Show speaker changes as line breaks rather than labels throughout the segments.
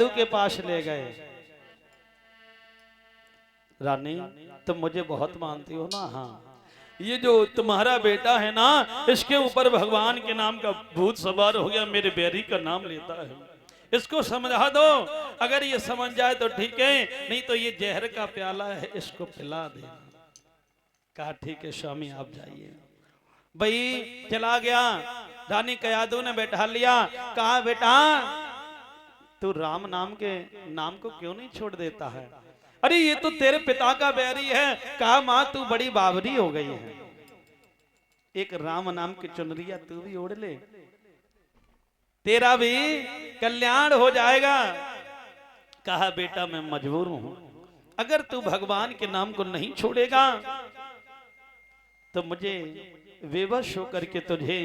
कयादू के पास ले गए। रानी तुम मुझे बहुत मानती हो ना? हाँ। ये जो तुम्हारा बेटा है ना, इसके ऊपर भगवान के नाम का भूत सवार हो गया, मेरे बैरी का नाम लेता है। इसको समझा दो, अगर ये समझ जाए तो ठीक है, नहीं तो ये जहर का प्याला है, इसको पिला देना। कहा ठीक है स्वामी आप जाइए। भाई चला गया। रानी कयादू ने बैठा लिया। कहा बेटा तू राम नाम के नाम को क्यों नहीं छोड़ देता है? अरे ये तो तेरे पिता का बैरी है। कहा मां तू बड़ी बावरी हो गई है, एक राम नाम की चुनरिया तू भी ओढ़ ले, तेरा भी कल्याण हो जाएगा। कहा बेटा मैं मजबूर हूं, अगर तू भगवान के नाम को नहीं छोड़ेगा तो मुझे विवश होकर के तुझे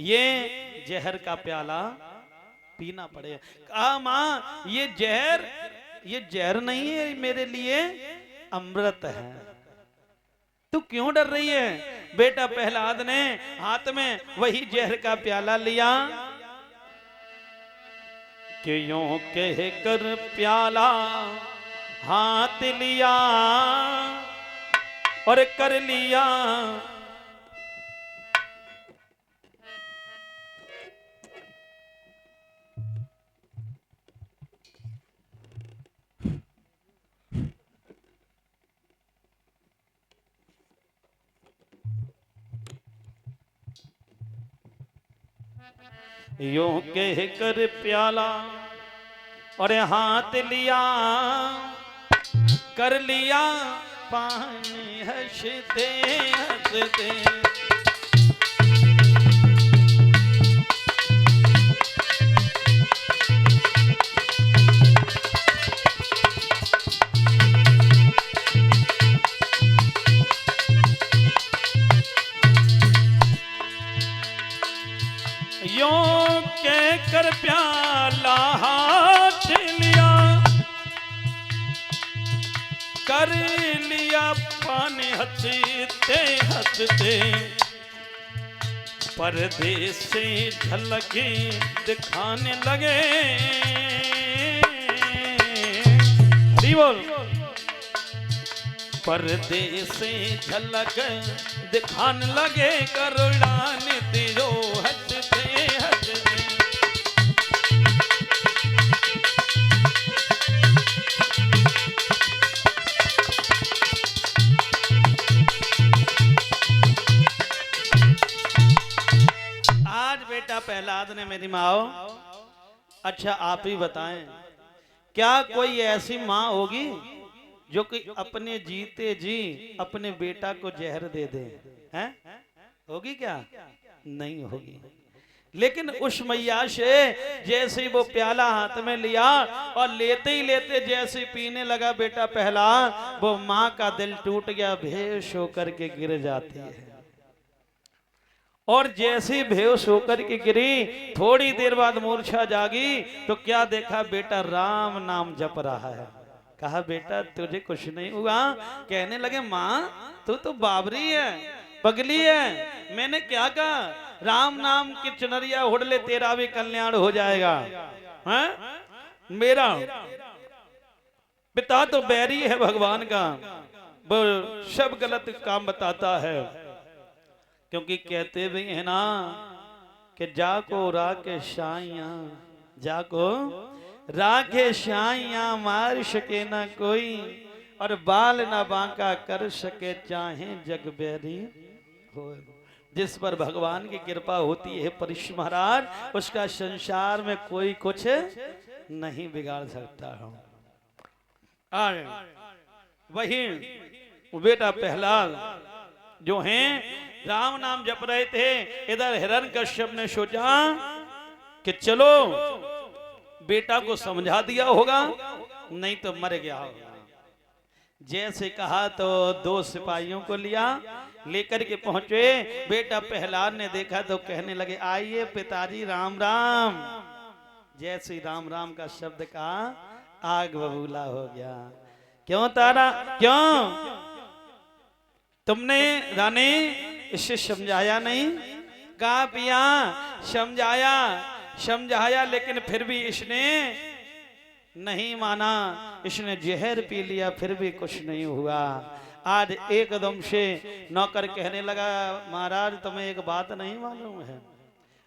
ये जहर का प्याला पीना पड़ेगा। कहा मां ये जहर नहीं है, मेरे लिए अमृत है। तू क्यों डर रही है? बेटा प्रहलाद ने हाथ में वही जहर का प्याला लिया कि यूं कह कर प्याला हाथ लिया और कर लिया यूं कह कर प्याला और हाथ लिया कर लिया पानी हंसते हंसते। यूं कह कर प्याला हाथ लिया कर लिया पानी हंसते हंसते। परदेस से झलके दिखाने लगे। हरी बोल। परदेस से झलक दिखाने लगे करुणाने तेरो हंसते हंसते। आज बेटा प्रहलाद ने मेरी माँ, अच्छा आप ही बताएं क्या कोई ऐसी माँ होगी जो कि अपने जीते जी अपने बेटा को जहर दे दे? हैं? होगी क्या? नहीं होगी। लेकिन उस मैया से जैसे ही वो प्याला हाथ में लिया और लेते ही लेते जैसे पीने लगा बेटा प्रहलाद, वो माँ का दिल टूट गया, बेहोश होकर के गिर जाती है। और जैसे बेहोश होकर के गिरी, थोड़ी देर बाद मूर्छा जागी तो क्या देखा? बेटा राम नाम जप रहा है। कहा बेटा तुझे कुछ नहीं हुआ? कहने लगे माँ तू तो बाबरी है, पगली है, मैंने क्या कहा? राम नाम की चुनरिया ओढ़ ले, तेरा भी कल्याण हो जाएगा। है? मेरा पिता तो बैरी है भगवान का, वो सब गलत काम बताता है। क्योंकि कहते भी है ना कि जाको राके शाइया, जाको राखे शाइया मार सके ना कोई, और बाल ना बांका कर सके चाहे जग बैरी हो। जिस पर भगवान की कृपा होती है परीक्षित महाराज, उसका संसार में कोई कुछ नहीं बिगाड़ सकता है। वही बेटा प्रहलाद जो हैं राम नाम जप रहे थे, इधर हिरण्यकश्यप ने सोचा कि चलो बेटा को समझा दिया होगा, नहीं तो मर गया होगा। जैसे कहा तो दो सिपाहियों को लिया, लेकर के पहुंचे। बेटा प्रहलाद ने देखा तो कहने लगे आइए पिताजी राम राम। जैसे ही राम राम का शब्द कहा, आग बबूला हो गया। क्यों तारा, क्यों तुमने रानी इसे समझाया नहीं? कहा पिया समझाया, लेकिन फिर भी इसने नहीं माना, इसने जहर पी लिया फिर भी कुछ नहीं हुआ। आज एकदम से नौकर कहने लगा, महाराज तुम्हें एक बात नहीं मालूम है?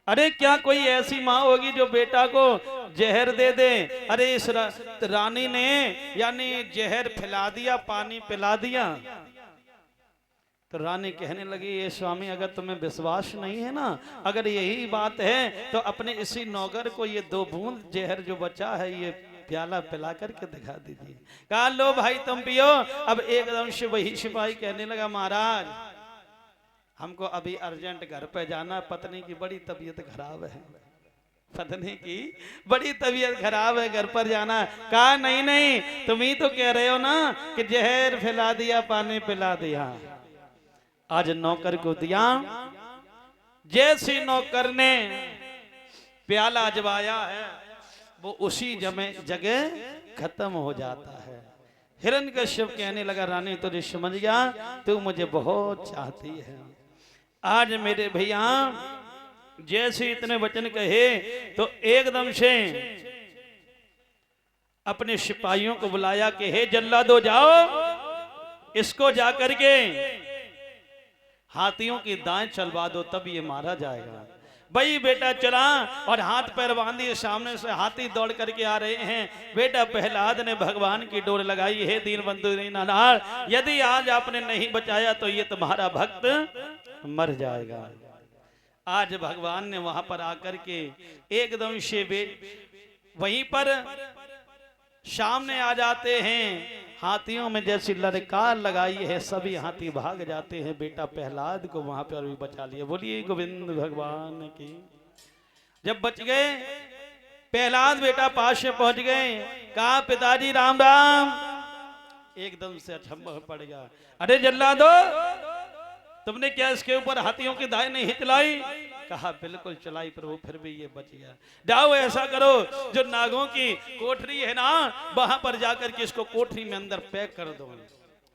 अरे क्या कोई ऐसी माँ होगी जो बेटा को जहर दे दे? अरे इस रानी ने यानी जहर फैला दिया, पानी पिला दिया। तो रानी कहने लगी, ये स्वामी अगर तुम्हें विश्वास नहीं है ना, अगर यही बात है तो अपने इसी नौकर को ये 2 बूंद जहर जो बचा है ये प्याला पिला करके दिखा दीजिए। कहा लो भाई तुम पियो। अब एकदम से वही सिपाही कहने लगा, महाराज हमको अभी अर्जेंट घर पे जाना, पत्नी की बड़ी तबीयत खराब है, पत्नी की बड़ी तबीयत खराब है, घर पर जाना। कहा नहीं नहीं, तुम ही तो कह रहे हो ना कि जहर फैला दिया, पानी पिला दिया। आज नौकर को दिया, जैसी नौकर ने प्याला जबाया है वो उसी जगह खत्म हो जाता है। हिरण्यकश्यप कहने लगा, रानी तुझे समझ गया, तू मुझे बहुत चाहती है। आज मेरे भैया जैसे इतने वचन कहे तो एकदम से अपने सिपाहियों को बुलाया कि हे जल्लादो जाओ, इसको जाकर के हाथियों की दाएं चलवा दो, तब ये मारा जाएगा। भाई बेटा चला और हाथ पैर बांधिए, सामने से हाथी दौड़ करके आ रहे हैं। बेटा प्रहलाद ने भगवान की डोर लगाई, हे दीनबंधु दीनानाथ, यदि आज आपने नहीं बचाया तो ये तुम्हारा भक्त मर जाएगा। आज भगवान ने वहां पर आकर के एकदम से वहीं पर सामने आ जाते हैं। हाथियों में जैसी ललकार लगाई है, सभी हाथी भाग जाते हैं। बेटा प्रहलाद को वहां पर भी बचा लिया। बोलिए गोविंद भगवान की। जब बच गए प्रहलाद बेटा पास में पहुंच गए, कहा पिताजी राम राम। एकदम से अचंभा पड़ गया, अरे जल्लादो तुमने क्या इसके ऊपर हाथियों की दाएं नहीं चलाई? कहा बिल्कुल चलाई प्रभु, फिर भी ये बच गया। जाओ ऐसा करो, जो नागों की कोठरी है ना, वहां पर जाकर के इसको कोठरी में अंदर पैक कर दो।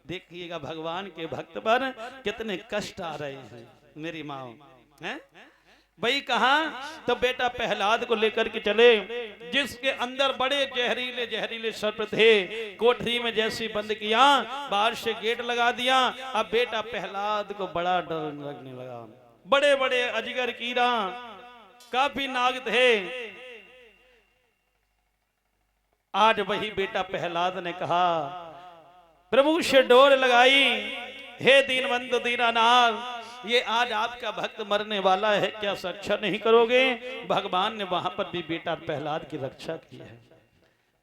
देखिएगा भगवान के भक्त पर कितने कष्ट आ रहे हैं। मेरी माँ है भाई कहा, तो बेटा प्रहलाद को लेकर के चले, जिसके अंदर बड़े जहरीले जहरीले सर्प थे। कोठरी में जैसे बंद किया, बाहर से गेट लगा दिया। अब बेटा प्रहलाद को बड़ा डर लगने लगा। बड़े बड़े अजगर कीड़ा, काफी नाग थे। आज वही बेटा प्रहलाद ने कहा, प्रभु से डोर लगाई, हे दीनबंधु दीनानाथ, ये आज आपका भक्त मरने वाला है, क्या रक्षा नहीं करोगे? भगवान ने वहां पर भी बेटा प्रहलाद की रक्षा की है।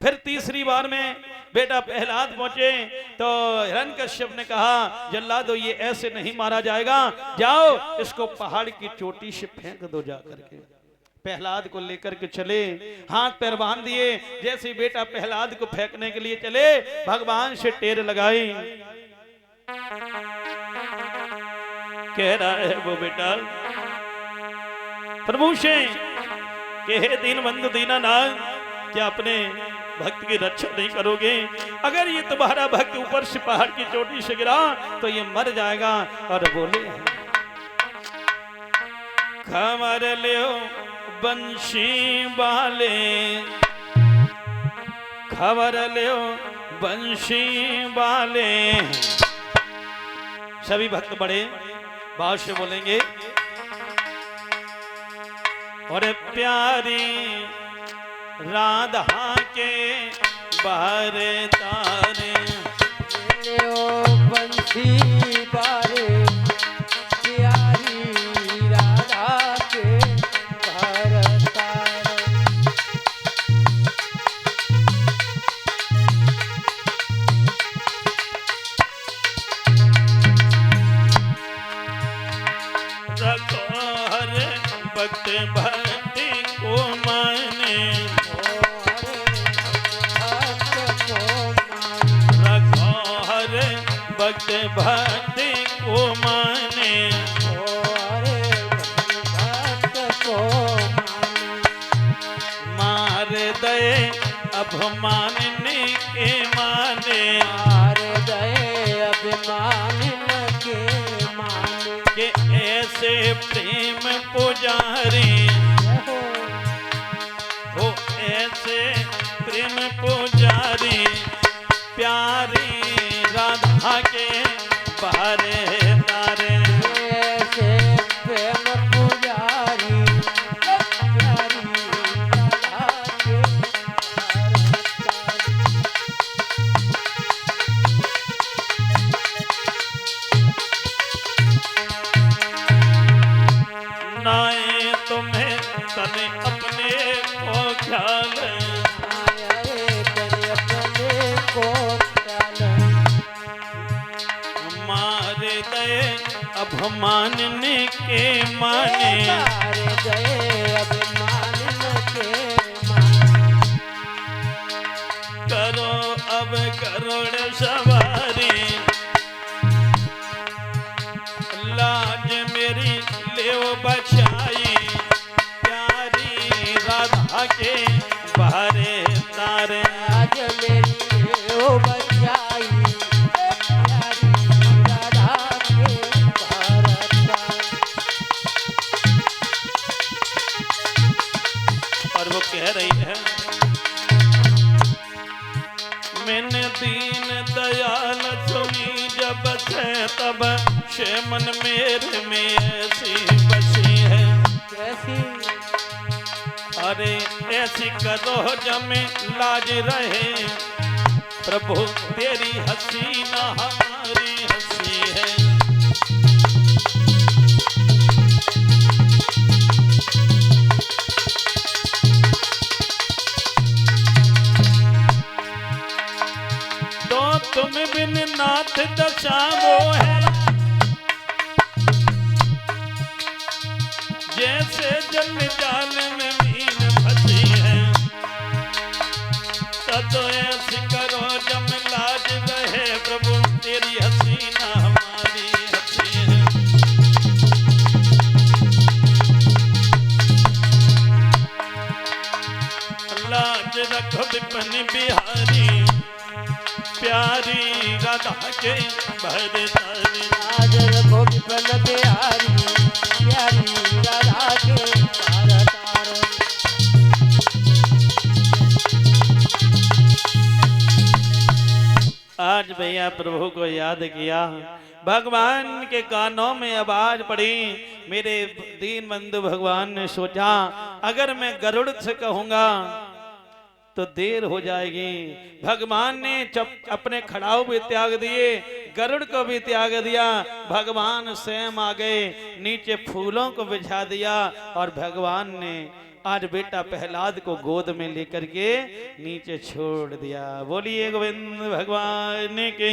फिर तीसरी बार में बेटा प्रहलाद पहुंचे तो हिरण्यकश्यप ने कहा, जल्लादो ये ऐसे नहीं मारा जाएगा, जाओ इसको पहाड़ की चोटी से फेंक दो जा करके। प्रहलाद को लेकर के चले, हाथ पैर बांध दिए। जैसे बेटा प्रहलाद को फेंकने के लिए चले, भगवान से टेर लगाई। कह रहा है वो बेटा प्रभु से कि हे दीनबंधु दीनानाथ, क्या अपने भक्त की रक्षा नहीं करोगे? अगर ये तुम्हारा भक्त ऊपर से पहाड़ की चोटी से गिरा तो ये मर जाएगा। और बोले, खबर लियो बंशी वाले, खबर लियो बंशी वाले। सभी भक्त बड़े भाव से बोलेंगे, और प्यारी राधा के बार तारे,
बंसी बारे, प्यारी राधा के बार तारे।
रखो हर भक्त भक्ति को माने, भक्त भक्ति को माने,
भक्त को
मार दे अभिमानने के माने,
मार दे अभिमानन के माने।
के ऐसे प्रेम पुजारी हो, ऐसे प्रेम पुजारी प्यारी राधा के बारे तारे
ऐसे प्रेम पुजारी प्यारी राधा के
नाए तुम्हें तने अपने को ख्याल
आए तेरे अपने को ख्याल
मारे दे अब मानने के माने
मारे गए अभिमान के मान
करो अब करोड़ सवारी लाज मेरी लेव बचाई प्यारी राधा के बारे तारे
आज मेरी ओ बचाई प्यारी राधा के भारत
और वो कह रही है मैंने दीन दयाल सुनी जब से तब से मन मेरे में ऐसी बसी है
कैसी
अरे ऐसी करो जमे लाज रहे प्रभु तेरी हंसी ना हमारी हंसी है तो तुम बिन नाथ दशा वो है जैसे जल जाल में मीन फंसी है तो ऐसी करो जम लाज रहे प्रभु तेरी हंसी ना हमारी हंसी है लाज रखो विपन बिहारी प्यारी राधा के भर तारी
आज रखो विपन बिहारी प्यारी राधा के भारत
आज भैया प्रभु को याद किया भगवान के कानों में आवाज पड़ी मेरे दीन बंधु भगवान ने सोचा अगर मैं गरुड़ से कहूंगा तो देर हो जाएगी भगवान ने अपने खड़ाऊ भी त्याग दिए गरुड़ को भी त्याग दिया भगवान स्वयं आ गए नीचे फूलों को बिछा दिया और भगवान ने आज बेटा प्रहलाद को गोद में लेकर के नीचे छोड़ दिया बोलिए गोविंद भगवान के